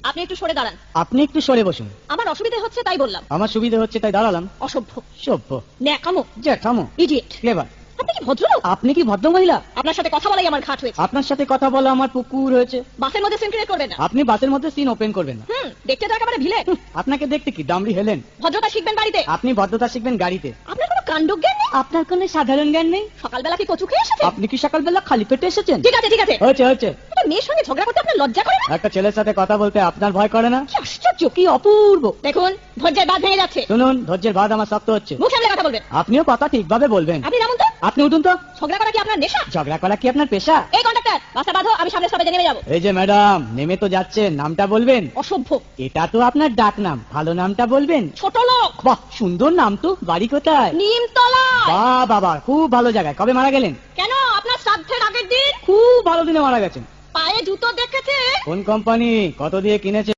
আপনি একটু সরে দাঁড়ান। আপনি একটু সরে বসুন। আমার অসুবিধা হচ্ছে তাই বললাম। আমার সুবিধা হচ্ছে তাই দাঁড়ালাম। অসভ্য, সভ্য, ন্যাকামো, জ্যাঠামো, ইডিয়েট। ক্লেভার। আপনি কি ভদ্রলোক? আপনি কি ভদ্র মহিলা? আপনার সাথে কথা বলাই আমার ঘাট হয়েছে। আপনার সাথে কথা বলা আমার পুকুর হয়েছে। বাসের মধ্যে সিন ক্রিয়েট করবেন না। আপনি বাসের মধ্যে সিন ওপেন করবেন না। দেখতে তো একেবারে ভিলে। আপনাকে দেখতে কি দামড়ি হেলেন? ভদ্রতা শিখবেন বাড়িতে। আপনি ভদ্রতা শিখবেন গাড়িতে। আপনার কোনো কাণ্ডজ্ঞান নেই? আপনার কোনো সাধারণ জ্ঞান নেই? সকালবেলা কি কচু খেয়ে এসেছেন? আপনি কি সকালবেলা খালি পেটে এসেছেন? ঠিক আছে ঠিক আছে, হয়েছে হয়েছে। একটা মেয়ের সঙ্গে ঝগড়া করতে আপনার লজ্জা করে না? একটা ছেলের সাথে কথা বলতে আপনার ভয় করে না? কি আশ্চর্য, কি অপূর্ব। দেখুন ধৈর্যের বাঁধ ভেঙে যাচ্ছে। শুনুন, ধৈর্যের বাঁধ আমার শক্ত হচ্ছে। মুখ সামলে কথা বলবেন। আপনিও কথা ঠিকভাবে বলবেন। আপনি নামুন তো। আপনি উঠুন তো। ঝগড়া করা কি আপনার নেশা? ঝগড়া করা কি আপনার পেশা? এই কন্ডাক্টর, বাসটা বাঁধো, আমি সামনে স্টপেজে নেমে যাবো। এই যে ম্যাডাম, নেমে তো যাচ্ছেন, নামটা বলবেন। অসভ্য, এটা তো আপনার ডাক নাম, ভালো নামটা বলবেন। ছোট লোক। বাহ, সুন্দর নাম তো। বাড়ি কোথায়? নিমতলা। বাহ বাবা, খুব ভালো জায়গায়। কবে মারা গেলেন? কেন, আপনার শ্রাদ্ধের আগের দিন? খুব ভালো দিনে মারা গেছেন। পায়ে জুতো দেখেছে? কোন কোম্পানি? কত দিয়ে কিনেছে?